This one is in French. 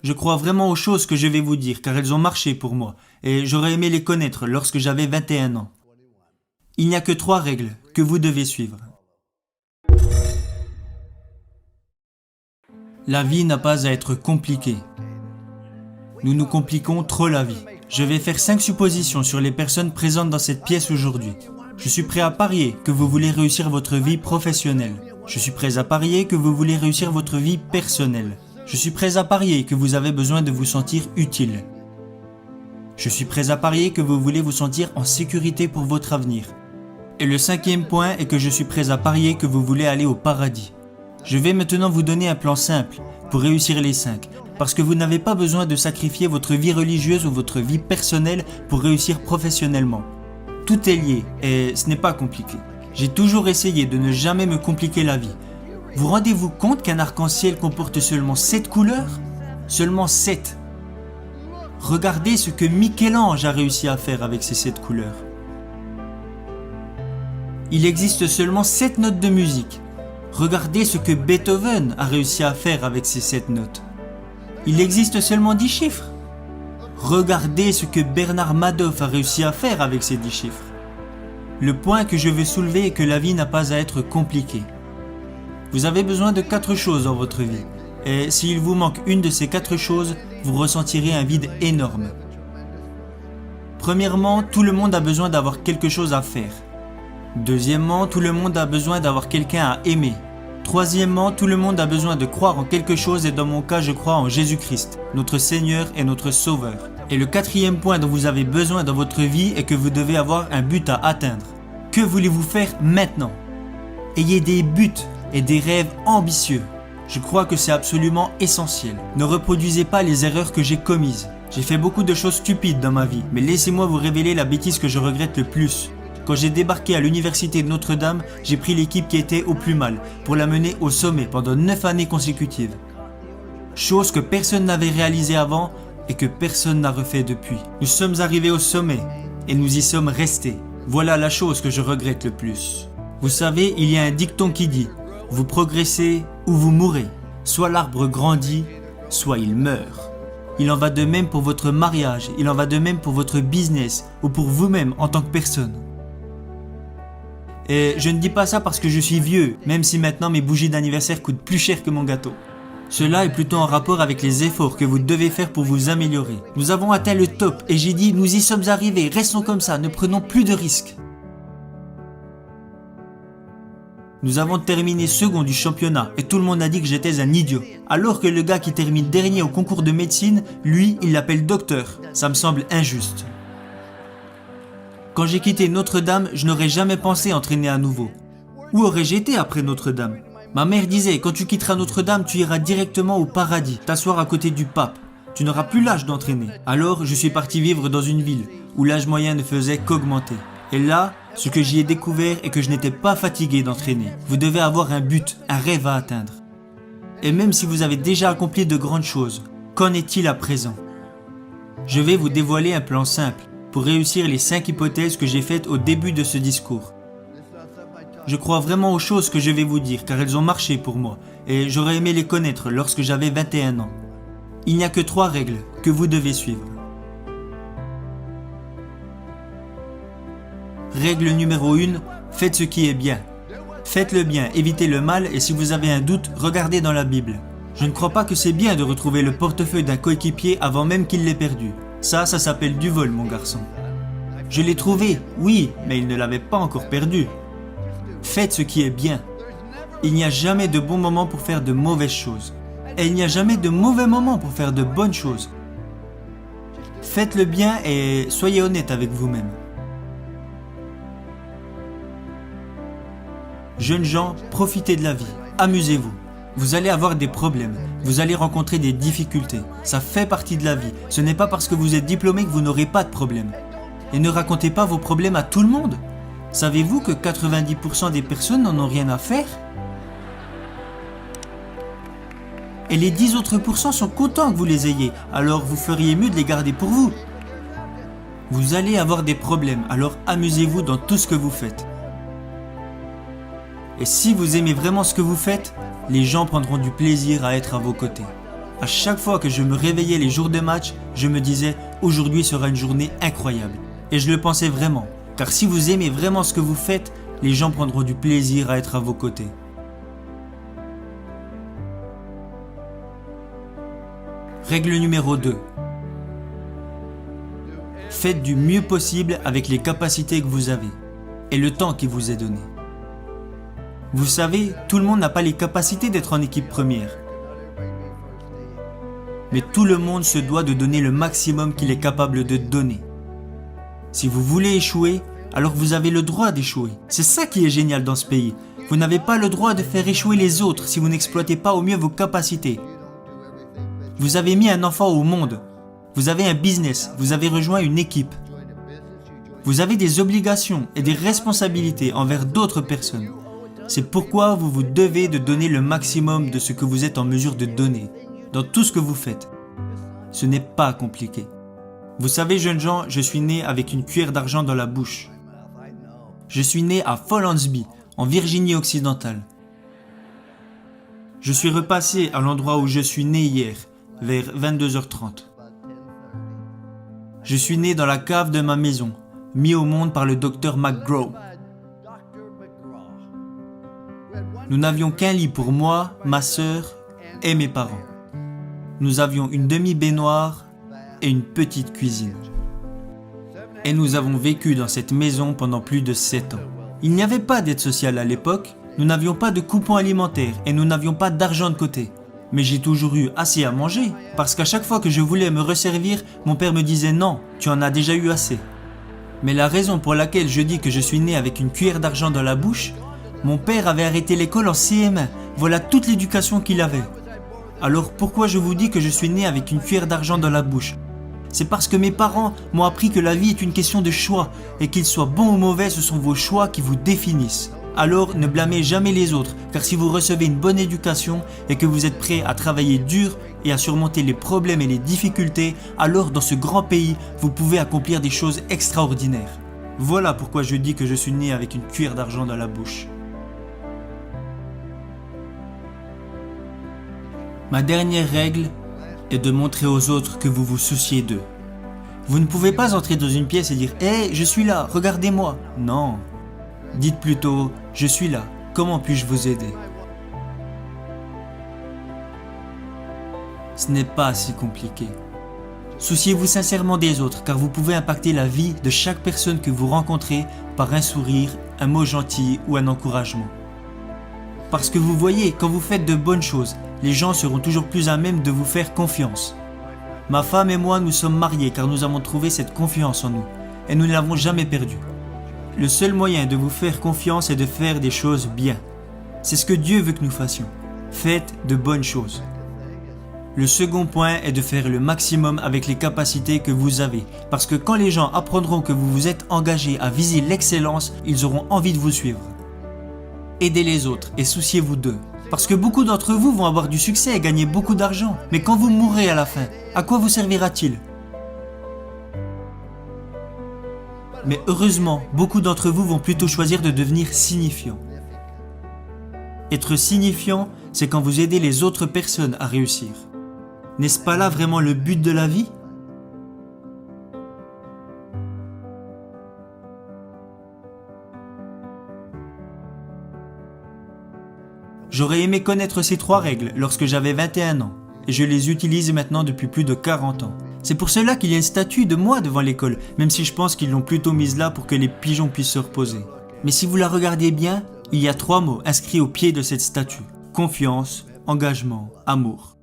Je crois vraiment aux choses que je vais vous dire car elles ont marché pour moi et j'aurais aimé les connaître lorsque j'avais 21 ans. Il n'y a que 3 règles que vous devez suivre. La vie n'a pas à être compliquée. Nous nous compliquons trop la vie. Je vais faire 5 suppositions sur les personnes présentes dans cette pièce aujourd'hui. Je suis prêt à parier que vous voulez réussir votre vie professionnelle. Je suis prêt à parier que vous voulez réussir votre vie personnelle. Je suis prêt à parier que vous avez besoin de vous sentir utile. Je suis prêt à parier que vous voulez vous sentir en sécurité pour votre avenir. Et le 5e point est que je suis prêt à parier que vous voulez aller au paradis. Je vais maintenant vous donner un plan simple pour réussir les 5, parce que vous n'avez pas besoin de sacrifier votre vie religieuse ou votre vie personnelle pour réussir professionnellement. Tout est lié et ce n'est pas compliqué. J'ai toujours essayé de ne jamais me compliquer la vie. Vous rendez-vous compte qu'un arc-en-ciel comporte seulement 7 couleurs ? Seulement 7. Regardez ce que Michel-Ange a réussi à faire avec ces 7 couleurs. Il existe seulement 7 notes de musique. Regardez ce que Beethoven a réussi à faire avec ces 7 notes. Il existe seulement 10 chiffres. Regardez ce que Bernard Madoff a réussi à faire avec ces 10 chiffres. Le point que je veux soulever est que la vie n'a pas à être compliquée. Vous avez besoin de 4 choses dans votre vie. Et s'il vous manque une de ces 4 choses, vous ressentirez un vide énorme. Premièrement, tout le monde a besoin d'avoir quelque chose à faire. Deuxièmement, tout le monde a besoin d'avoir quelqu'un à aimer. Troisièmement, tout le monde a besoin de croire en quelque chose et dans mon cas, je crois en Jésus-Christ, notre Seigneur et notre Sauveur. Et le 4e point dont vous avez besoin dans votre vie est que vous devez avoir un but à atteindre. Que voulez-vous faire maintenant ? Ayez des buts et des rêves ambitieux. Je crois que c'est absolument essentiel. Ne reproduisez pas les erreurs que j'ai commises. J'ai fait beaucoup de choses stupides dans ma vie, mais laissez-moi vous révéler la bêtise que je regrette le plus. Quand j'ai débarqué à l'université de Notre-Dame, j'ai pris l'équipe qui était au plus mal pour la mener au sommet pendant 9 années consécutives. Chose que personne n'avait réalisée avant et que personne n'a refait depuis. Nous sommes arrivés au sommet et nous y sommes restés. Voilà la chose que je regrette le plus. Vous savez, il y a un dicton qui dit « Vous progressez ou vous mourrez. Soit l'arbre grandit, soit il meurt. » Il en va de même pour votre mariage, il en va de même pour votre business ou pour vous-même en tant que personne. Et je ne dis pas ça parce que je suis vieux, même si maintenant mes bougies d'anniversaire coûtent plus cher que mon gâteau. Cela est plutôt en rapport avec les efforts que vous devez faire pour vous améliorer. Nous avons atteint le top et j'ai dit nous y sommes arrivés, restons comme ça, ne prenons plus de risques. Nous avons terminé second du championnat et tout le monde a dit que j'étais un idiot. Alors que le gars qui termine dernier au concours de médecine, lui, il l'appelle docteur. Ça me semble injuste. Quand j'ai quitté Notre-Dame, je n'aurais jamais pensé entraîner à nouveau. Où aurais-je été après Notre-Dame ? Ma mère disait, quand tu quitteras Notre-Dame, tu iras directement au paradis, t'asseoir à côté du pape. Tu n'auras plus l'âge d'entraîner. Alors, je suis parti vivre dans une ville où l'âge moyen ne faisait qu'augmenter. Et là, ce que j'y ai découvert est que je n'étais pas fatigué d'entraîner. Vous devez avoir un but, un rêve à atteindre. Et même si vous avez déjà accompli de grandes choses, qu'en est-il à présent ? Je vais vous dévoiler un plan simple pour réussir les 5 hypothèses que j'ai faites au début de ce discours. Je crois vraiment aux choses que je vais vous dire car elles ont marché pour moi et j'aurais aimé les connaître lorsque j'avais 21 ans. Il n'y a que 3 règles que vous devez suivre. Règle numéro 1, faites ce qui est bien. Faites le bien, évitez le mal et si vous avez un doute, regardez dans la Bible. Je ne crois pas que c'est bien de retrouver le portefeuille d'un coéquipier avant même qu'il l'ait perdu. Ça s'appelle du vol, mon garçon. Je l'ai trouvé, oui, mais il ne l'avait pas encore perdu. Faites ce qui est bien. Il n'y a jamais de bon moment pour faire de mauvaises choses. Et il n'y a jamais de mauvais moment pour faire de bonnes choses. Faites le bien et soyez honnête avec vous-même. Jeunes gens, profitez de la vie, amusez-vous. Vous allez avoir des problèmes, vous allez rencontrer des difficultés. Ça fait partie de la vie. Ce n'est pas parce que vous êtes diplômé que vous n'aurez pas de problème. Et ne racontez pas vos problèmes à tout le monde. Savez-vous que 90% des personnes n'en ont rien à faire ? Et les 10 autres pourcents sont contents que vous les ayez, alors vous feriez mieux de les garder pour vous. Vous allez avoir des problèmes, alors amusez-vous dans tout ce que vous faites. Et si vous aimez vraiment ce que vous faites, les gens prendront du plaisir à être à vos côtés. À chaque fois que je me réveillais les jours de match, je me disais « Aujourd'hui sera une journée incroyable ». Et je le pensais vraiment, car si vous aimez vraiment ce que vous faites, les gens prendront du plaisir à être à vos côtés. Règle numéro 2. Faites du mieux possible avec les capacités que vous avez et le temps qui vous est donné. Vous savez, tout le monde n'a pas les capacités d'être en équipe première. Mais tout le monde se doit de donner le maximum qu'il est capable de donner. Si vous voulez échouer, alors vous avez le droit d'échouer. C'est ça qui est génial dans ce pays. Vous n'avez pas le droit de faire échouer les autres si vous n'exploitez pas au mieux vos capacités. Vous avez mis un enfant au monde. Vous avez un business. Vous avez rejoint une équipe. Vous avez des obligations et des responsabilités envers d'autres personnes. C'est pourquoi vous vous devez de donner le maximum de ce que vous êtes en mesure de donner, dans tout ce que vous faites. Ce n'est pas compliqué. Vous savez, jeunes gens, je suis né avec une cuillère d'argent dans la bouche. Je suis né à Follansbee, en Virginie occidentale. Je suis repassé à l'endroit où je suis né hier, vers 22h30. Je suis né dans la cave de ma maison, mis au monde par le docteur McGraw. Nous n'avions qu'un lit pour moi, ma sœur et mes parents. Nous avions une demi-baignoire et une petite cuisine. Et nous avons vécu dans cette maison pendant plus de 7 ans. Il n'y avait pas d'aide sociale à l'époque, nous n'avions pas de coupons alimentaires et nous n'avions pas d'argent de côté. Mais j'ai toujours eu assez à manger, parce qu'à chaque fois que je voulais me resservir, mon père me disait « Non, tu en as déjà eu assez ». Mais la raison pour laquelle je dis que je suis né avec une cuillère d'argent dans la bouche, mon père avait arrêté l'école en CM1, voilà toute l'éducation qu'il avait. Alors pourquoi je vous dis que je suis né avec une cuillère d'argent dans la bouche ? C'est parce que mes parents m'ont appris que la vie est une question de choix, et qu'ils soient bons ou mauvais, ce sont vos choix qui vous définissent. Alors ne blâmez jamais les autres, car si vous recevez une bonne éducation et que vous êtes prêt à travailler dur et à surmonter les problèmes et les difficultés, alors dans ce grand pays, vous pouvez accomplir des choses extraordinaires. Voilà pourquoi je dis que je suis né avec une cuillère d'argent dans la bouche. Ma dernière règle est de montrer aux autres que vous vous souciez d'eux. Vous ne pouvez pas entrer dans une pièce et dire « Hey, je suis là, regardez-moi ». Non. Dites plutôt « Je suis là, comment puis-je vous aider ?» Ce n'est pas si compliqué. Souciez-vous sincèrement des autres, car vous pouvez impacter la vie de chaque personne que vous rencontrez par un sourire, un mot gentil ou un encouragement. Parce que vous voyez, quand vous faites de bonnes choses, les gens seront toujours plus à même de vous faire confiance. Ma femme et moi, nous sommes mariés car nous avons trouvé cette confiance en nous, et nous ne l'avons jamais perdue. Le seul moyen de vous faire confiance est de faire des choses bien. C'est ce que Dieu veut que nous fassions. Faites de bonnes choses. Le second point est de faire le maximum avec les capacités que vous avez, parce que quand les gens apprendront que vous vous êtes engagé à viser l'excellence, ils auront envie de vous suivre. Aidez les autres et souciez-vous d'eux. Parce que beaucoup d'entre vous vont avoir du succès et gagner beaucoup d'argent. Mais quand vous mourrez à la fin, à quoi vous servira-t-il ? Mais heureusement, beaucoup d'entre vous vont plutôt choisir de devenir signifiants. Être signifiant, c'est quand vous aidez les autres personnes à réussir. N'est-ce pas là vraiment le but de la vie ? J'aurais aimé connaître ces 3 règles lorsque j'avais 21 ans, et je les utilise maintenant depuis plus de 40 ans. C'est pour cela qu'il y a une statue de moi devant l'école, même si je pense qu'ils l'ont plutôt mise là pour que les pigeons puissent se reposer. Mais si vous la regardez bien, il y a 3 mots inscrits au pied de cette statue. Confiance, engagement, amour.